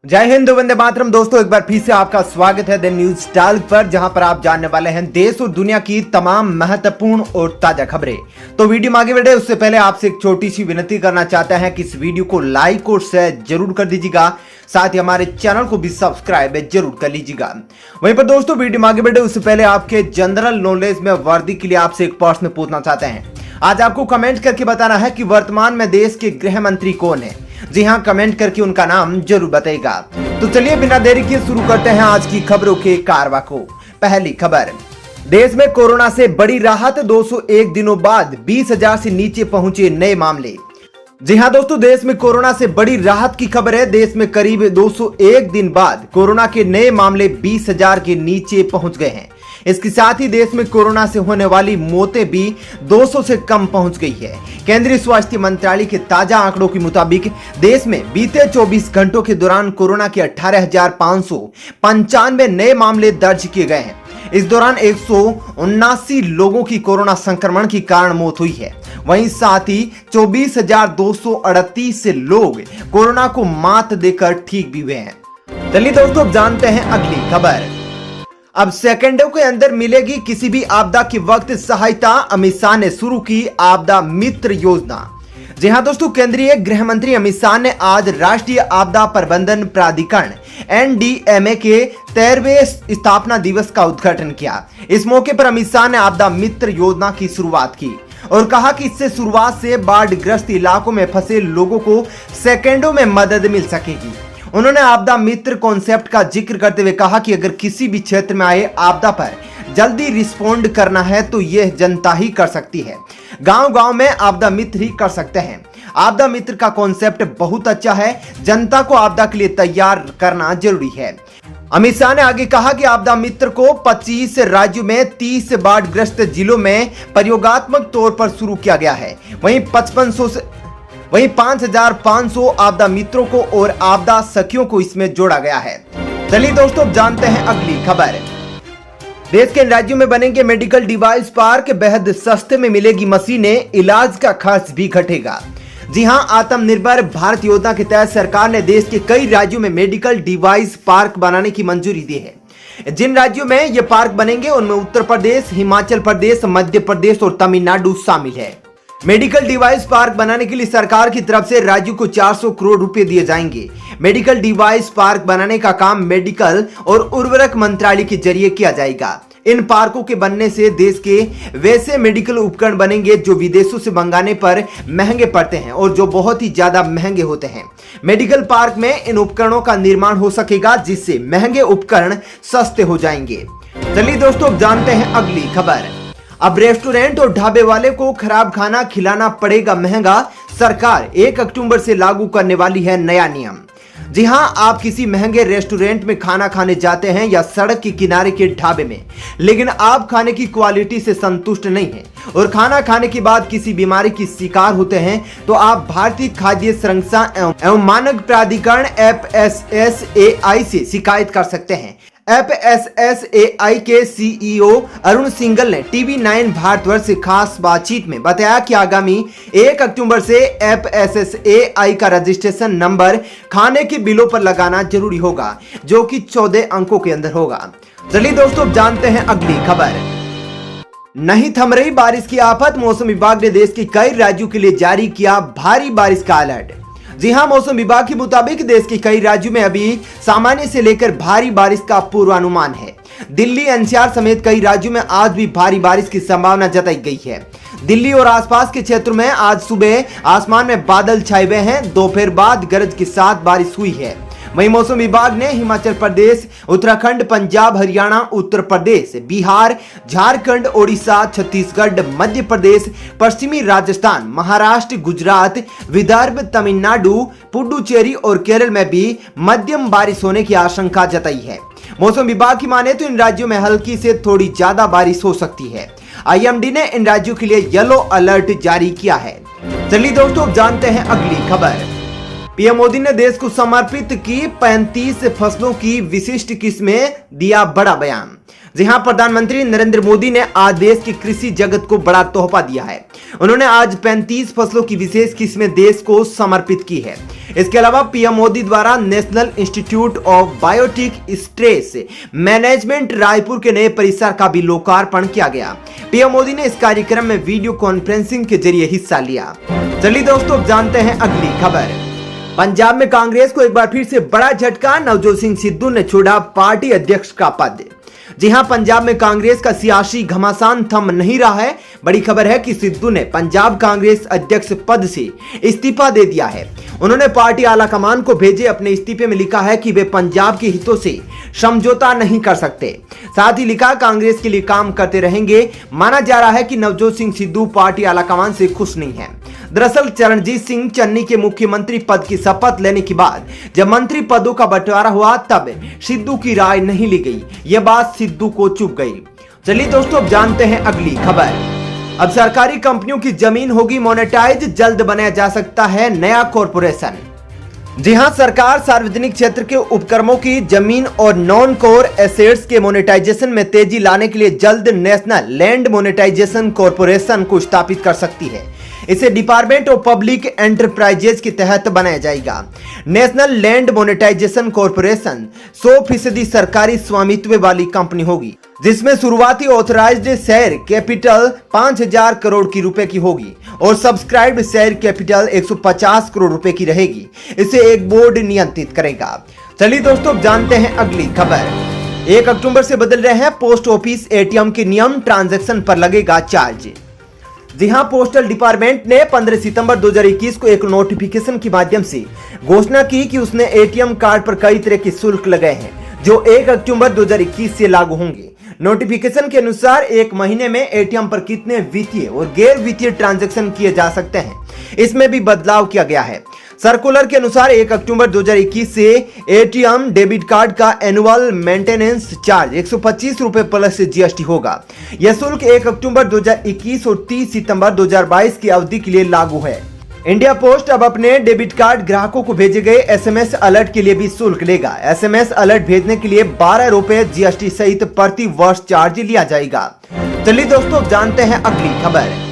जय हिंद, वंदे मातरम। दोस्तों, एक बार फिर से आपका स्वागत है द न्यूज टॉक पर, जहां पर आप जानने वाले हैं देश और दुनिया की तमाम महत्वपूर्ण और ताजा खबरें। तो वीडियो में आगे बढ़े उससे पहले आपसे एक छोटी सी विनती करना चाहते हैं कि इस वीडियो को लाइक और शेयर जरूर कर दीजिएगा, साथ ही हमारे चैनल को भी सब्सक्राइब जरूर कर लीजिएगा। वहीं पर दोस्तों, वीडियो में आगे बढ़े उससे पहले आपके जनरल नॉलेज में वर्दी के लिए आपसे एक प्रश्न पूछना चाहते हैं। आज आपको कमेंट करके बताना है कि वर्तमान में देश के गृह मंत्री कौन है। जी हां, कमेंट करके उनका नाम जरूर बताइएगा। तो चलिए बिना देरी किए शुरू करते हैं आज की खबरों के कारवा को। पहली खबर, देश में कोरोना से बड़ी राहत, 201 दिनों बाद 20,000 से नीचे पहुंचे नए मामले। जी हां दोस्तों, देश में कोरोना से बड़ी राहत की खबर है। देश में करीब 201 दिन बाद कोरोना के नए मामले 20,000 के नीचे पहुंच गए हैं। इसके साथ ही देश में कोरोना से होने वाली मौतें भी 200 से कम पहुंच गई है। केंद्रीय स्वास्थ्य मंत्रालय के ताजा आंकड़ों के मुताबिक देश में बीते 24 घंटों के दौरान कोरोना के 18,595 नए मामले दर्ज किए गए हैं। इस दौरान 179 लोगों की कोरोना संक्रमण के कारण मौत हुई है। वहीं साथ ही 24,238 लोग कोरोना को मात देकर ठीक भी हुए हैं। चलिए दोस्तों, अब जानते हैं अगली खबर। अब सेकंडों के अंदर मिलेगी किसी भी आपदा के वक्त सहायता। अमित शाह ने शुरू की आपदा मित्र योजना। जी हां दोस्तों, केंद्रीय गृह मंत्री अमित शाह ने आज राष्ट्रीय आपदा प्रबंधन प्राधिकरण NDMA के 13वें स्थापना दिवस का उद्घाटन किया। इस मौके पर अमित शाह ने आपदा मित्र योजना की शुरुआत की और कहा कि इससे शुरुआत से बाढ़ग्रस्त इलाकों में फंसे लोगों को सेकंडों में मदद मिल सकेगी। उन्होंने आपदा मित्र कॉन्सेप्ट का जिक्र करते हुए कहा कि अगर किसी भी क्षेत्र में आए आपदा पर जल्दी रिस्पॉन्ड करना है तो यह जनता ही कर सकती है। गांव-गांव में आपदा मित्र ही कर सकते हैं। आपदा मित्र का कॉन्सेप्ट बहुत अच्छा है। जनता को आपदा के लिए तैयार करना जरूरी है। अमित शाह ने आगे कहा कि आपदा मित्र को 25 राज्यों में 30 बाढ़ग्रस्त जिलों में प्रयोगात्मक तौर पर शुरू किया गया है। वहीं 5,500 आपदा मित्रों को और आपदा सखियों को इसमें जोड़ा गया है। चलिए दोस्तों, अब जानते हैं अगली खबर। देश के राज्यों में बनेंगे मेडिकल डिवाइस पार्क, बेहद सस्ते में मिलेगी मशीनें, इलाज का खर्च भी घटेगा। जी हां, आत्मनिर्भर भारत योजना के तहत सरकार ने देश के कई राज्यों में मेडिकल डिवाइस पार्क बनाने की मंजूरी दी है। जिन राज्यों में ये पार्क बनेंगे उनमें उत्तर प्रदेश, हिमाचल प्रदेश, मध्य प्रदेश और तमिलनाडु शामिल है। मेडिकल डिवाइस पार्क बनाने के लिए सरकार की तरफ से राज्यों को 400 करोड़ रुपए दिए जाएंगे। मेडिकल डिवाइस पार्क बनाने का काम मेडिकल और उर्वरक मंत्रालय के जरिए किया जाएगा। इन पार्कों के बनने से देश के वैसे मेडिकल उपकरण बनेंगे जो विदेशों से मंगाने पर महंगे पड़ते हैं और जो बहुत ही ज्यादा महंगे होते हैं। मेडिकल पार्क में इन उपकरणों का निर्माण हो सकेगा, जिससे महंगे उपकरण सस्ते हो जाएंगे। चलिए दोस्तों, जानते हैं अगली खबर। अब रेस्टोरेंट और ढाबे वाले को खराब खाना खिलाना पड़ेगा महंगा। सरकार 1 अक्टूबर से लागू करने वाली है नया नियम। जी हां, आप किसी महंगे रेस्टोरेंट में खाना खाने जाते हैं या सड़क के किनारे के ढाबे में, लेकिन आप खाने की क्वालिटी से संतुष्ट नहीं हैं और खाना खाने के बाद किसी बीमारी की शिकार होते हैं, तो आप भारतीय खाद्य सुरक्षा एवं मानक प्राधिकरण FSSAI से शिकायत कर सकते हैं। FSSAI के CEO अरुण सिंघल ने TV9 भारतवर्ष से खास बातचीत में बताया कि आगामी 1 अक्टूबर से FSSAI का रजिस्ट्रेशन नंबर खाने के बिलों पर लगाना जरूरी होगा, जो कि 14 अंकों के अंदर होगा। चलिए दोस्तों, जानते हैं अगली खबर। नहीं थम रही बारिश की आफत, मौसम विभाग ने देश के कई राज्यों के लिए जारी किया भारी बारिश का अलर्ट। जी हां, मौसम विभाग के मुताबिक देश के कई राज्यों में अभी सामान्य से लेकर भारी बारिश का पूर्वानुमान है। दिल्ली, NCR समेत कई राज्यों में आज भी भारी बारिश की संभावना जताई गई है। दिल्ली और आसपास के क्षेत्रों में आज सुबह आसमान में बादल छाए हुए हैं। दोपहर बाद गरज के साथ बारिश हुई है। वहीं मौसम विभाग ने हिमाचल प्रदेश, उत्तराखंड, पंजाब, हरियाणा, उत्तर प्रदेश, बिहार, झारखंड, ओडिशा, छत्तीसगढ़, मध्य प्रदेश, पश्चिमी राजस्थान, महाराष्ट्र, गुजरात, विदर्भ, तमिलनाडु, पुडुचेरी और केरल में भी मध्यम बारिश होने की आशंका जताई है। मौसम विभाग की माने तो इन राज्यों में हल्की से थोड़ी ज्यादा बारिश हो सकती है। IMD ने इन राज्यों के लिए येलो अलर्ट जारी किया है। चलिए दोस्तों, जानते हैं अगली खबर। पीएम मोदी ने देश को समर्पित की 35 फसलों की विशिष्ट किस्में, दिया बड़ा बयान। जी हां, प्रधानमंत्री नरेंद्र मोदी ने आज देश के कृषि जगत को बड़ा तोहफा दिया है। उन्होंने आज 35 फसलों की विशेष किस्में देश को समर्पित की है। इसके अलावा पीएम मोदी द्वारा National Institute of Biotic Stress Management Raipur के नए परिसर का भी लोकार्पण किया गया। पीएम मोदी ने इस कार्यक्रम में वीडियो कॉन्फ्रेंसिंग के जरिए हिस्सा लिया। चलिए दोस्तों, जानते हैं अगली खबर। पंजाब में कांग्रेस को एक बार फिर से बड़ा झटका, नवजोत सिंह सिद्धू ने छोड़ा पार्टी अध्यक्ष का पद। जी हां, पंजाब में कांग्रेस का सियासी घमासान थम नहीं रहा है। बड़ी खबर है कि सिद्धू ने पंजाब कांग्रेस अध्यक्ष पद से इस्तीफा दे दिया है। उन्होंने पार्टी आलाकमान को भेजे अपने इस्तीफे में लिखा है कि वे पंजाब के हितों से समझौता नहीं कर सकते। साथ ही लिखा, कांग्रेस के लिए काम करते रहेंगे। माना जा रहा है कि नवजोत सिंह सिद्धू पार्टी आलाकमान से खुश नहीं है। दरअसल चरणजीत सिंह चन्नी के मुख्यमंत्री पद की शपथ लेने के बाद जब मंत्री पदों का बंटवारा हुआ तब सिद्धू की राय नहीं ली गई। यह बात सिद्धू को चुभ गई। चलिए दोस्तों, अब जानते हैं अगली खबर। अब सरकारी कंपनियों की जमीन होगी मोनेटाइज, जल्द बनाया जा सकता है नया कॉरपोरेशन। जी हां, सरकार सार्वजनिक क्षेत्र के उपक्रमों की जमीन और नॉन कोर एसेट्स के मोनेटाइजेशन में तेजी लाने के लिए जल्द नेशनल लैंड मोनेटाइजेशन कॉरपोरेशन को स्थापित कर सकती है। इसे डिपार्टमेंट ऑफ पब्लिक एंटरप्राइजेज के तहत बनाया जाएगा। नेशनल लैंड मोनेटाइजेशन कॉरपोरेशन 100% सरकारी स्वामित्व वाली कंपनी होगी, जिसमें शुरुआती ऑथराइज्ड शेयर कैपिटल 5000 करोड़ की रुपए की होगी और सब्सक्राइब्ड शेयर कैपिटल 150 करोड़ रुपए की रहेगी। इसे एक बोर्ड नियंत्रित करेगा। चलिए दोस्तों, जानते हैं अगली खबर। 1 अक्टूबर से बदल रहे हैं पोस्ट ऑफिस एटीएम के नियम, ट्रांजैक्शन पर लगेगा चार्ज। जी हां, पोस्टल डिपार्टमेंट ने 15 सितंबर 2021 को एक नोटिफिकेशन के माध्यम से घोषणा की कि उसने एटीएम कार्ड पर कई तरह के शुल्क लगाए हैं जो 1 अक्टूबर 2021 से लागू होंगे। नोटिफिकेशन के अनुसार 1 महीने में एटीएम पर कितने वित्तीय और गैर वित्तीय ट्रांजैक्शन किए जा सकते हैं, इसमें भी बदलाव किया गया है। सर्कुलर के अनुसार 1 अक्टूबर 2021 से एटीएम डेबिट कार्ड का एनुअल मेंटेनेंस चार्ज 125 रुपए प्लस जीएसटी होगा। यह शुल्क 1 अक्टूबर 2021 और 30 सितंबर 2022 की अवधि के लिए लागू है। इंडिया पोस्ट अब अपने डेबिट कार्ड ग्राहकों को भेजे गए एसएमएस अलर्ट के लिए भी शुल्क लेगा। एसएमएस अलर्ट भेजने के लिए 12 रुपए जीएसटी सहित प्रति वर्ष चार्ज लिया जाएगा। चलिए दोस्तों, जानते हैं अगली खबर।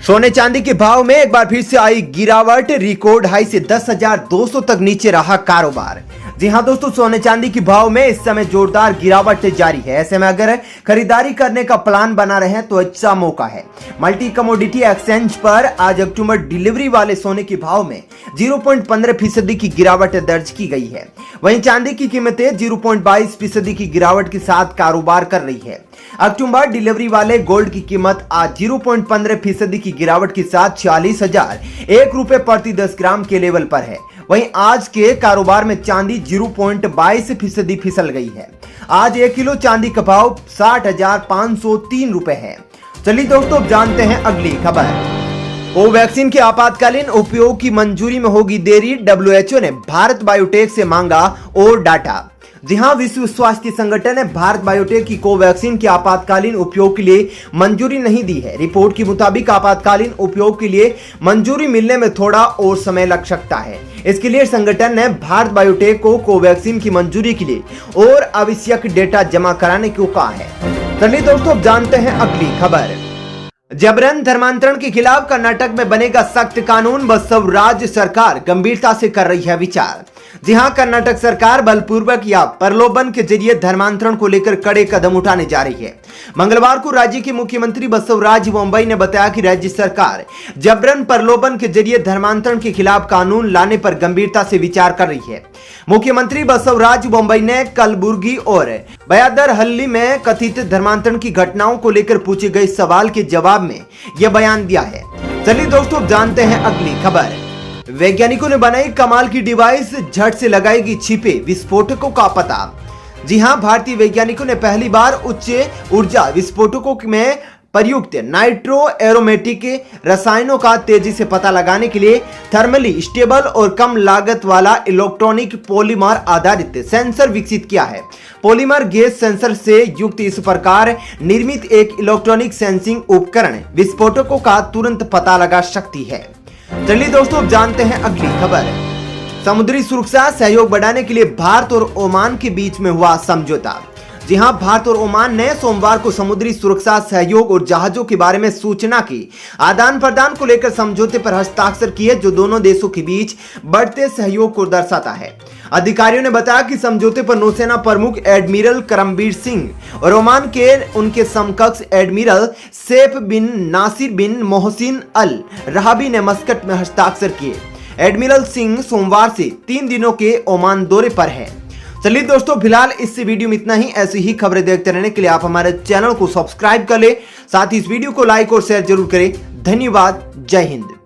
सोने चांदी के भाव में एक बार फिर से आई गिरावट, रिकॉर्ड हाई से 10,200 तक नीचे रहा कारोबार। जी हां दोस्तों, सोने चांदी के भाव में इस समय जोरदार गिरावट जारी है। ऐसे में अगर खरीदारी करने का प्लान बना रहे हैं तो अच्छा मौका है। मल्टी कमोडिटी एक्सचेंज पर आज अक्टूबर डिलीवरी वाले सोने के भाव में 0.15% की गिरावट दर्ज की गई है। वहीं चांदी की कीमतें 0.22% की गिरावट के साथ कारोबार कर रही है। अक्टूबर डिलीवरी वाले गोल्ड की कीमत आज 0.15% की गिरावट के साथ 46,001 रुपए प्रति 10 ग्राम के लेवल पर है। वहीं आज के कारोबार में चांदी 0.22% फिसल गई है। आज 1 किलो चांदी का भाव 60,503 रुपए है। चलिए दोस्तों, जानते हैं अगली खबर। कोवैक्सीन के आपातकालीन उपयोग की मंजूरी में होगी देरी, डब्ल्यूएचओ ने भारत बायोटेक से मांगा और डाटा। जी हां, विश्व स्वास्थ्य संगठन ने भारत बायोटेक की कोवैक्सीन के आपातकालीन उपयोग के लिए मंजूरी नहीं दी है। रिपोर्ट के मुताबिक आपातकालीन उपयोग के लिए मंजूरी मिलने में थोड़ा और समय लग सकता है। इसके लिए संगठन ने भारत बायोटेक को कोवैक्सीन की मंजूरी के लिए और आवश्यक डेटा जमा कराने को कहा है। चलिए दोस्तों, जानते हैं अगली खबर। जबरन धर्मांतरण के खिलाफ कर्नाटक में बनेगा सख्त कानून, बसवराज सरकार गंभीरता से कर रही है विचार। जी हां, कर्नाटक सरकार बलपूर्वक या प्रलोभन के जरिए धर्मांतरण को लेकर कड़े कदम उठाने जा रही है। मंगलवार को राज्य के मुख्यमंत्री बसवराज बोम्मई ने बताया कि राज्य सरकार जबरन प्रलोभन के जरिए धर्मांतरण के खिलाफ कानून लाने पर गंभीरता से विचार कर रही है। मुख्यमंत्री बसवराज बोम्मई ने कलबुर्गी और बयादरहल्ली में कथित धर्मांतरण की घटनाओं को लेकर पूछे गए सवाल के जवाब में यह बयान दिया है। चलिए दोस्तों, जानते हैं अगली खबर। वैज्ञानिकों ने बनाई कमाल की डिवाइस, झट से लगाएगी छिपे विस्फोटकों का पता। जी हां, भारतीय वैज्ञानिकों ने पहली बार उच्च ऊर्जा विस्फोटकों में प्रयुक्त नाइट्रो एरोमेटिक रसायनों का तेजी से पता लगाने के लिए थर्मली स्टेबल और कम लागत वाला इलेक्ट्रॉनिक पॉलीमर आधारित सेंसर विकसित किया है। पॉलीमर गैस सेंसर से युक्त इस प्रकार निर्मित एक इलेक्ट्रॉनिक सेंसिंग उपकरण विस्फोटकों का तुरंत पता लगा सकती है। चलिए दोस्तों, जानते हैं अगली खबर। समुद्री सुरक्षा सहयोग बढ़ाने के लिए भारत और ओमान के बीच में हुआ समझौता। जी हां, भारत और ओमान ने सोमवार को समुद्री सुरक्षा सहयोग और जहाजों के बारे में सूचना की आदान प्रदान को लेकर समझौते पर हस्ताक्षर किए, जो दोनों देशों के बीच बढ़ते सहयोग को दर्शाता है। अधिकारियों ने बताया कि समझौते पर नौसेना प्रमुख एडमिरल करमबीर सिंह और ओमान के उनके समकक्ष एडमिरल सैफ बिन नासिर बिन मोहसिन अल रहाबी ने मस्कट में हस्ताक्षर किए। एडमिरल सिंह सोमवार से 3 दिनों के ओमान दौरे पर है। चलिए दोस्तों, फिलहाल इस वीडियो में इतना ही। ऐसी ही खबरें देखते रहने के लिए आप हमारे चैनल को सब्सक्राइब कर ले, साथ ही इस वीडियो को लाइक और शेयर जरूर करें। धन्यवाद। जय हिंद।